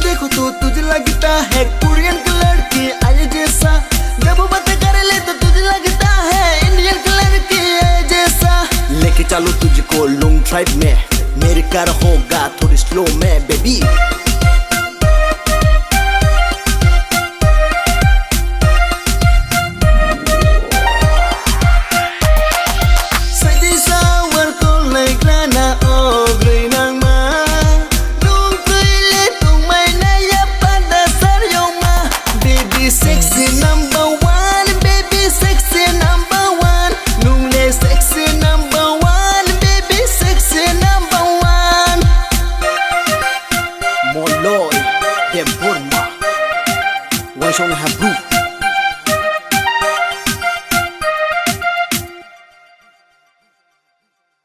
देखो तो तुझे लगता है कोरियन कलर की आई जैसा, जब बात कर ले तो तुझे लगता है इंडियन कलर की आई जैसा। लेके चलो तुझको लॉन्ग ड्राइव में, मेरी कार होगा थोड़ी स्लो में baby. Dem Burma, why should I have proof?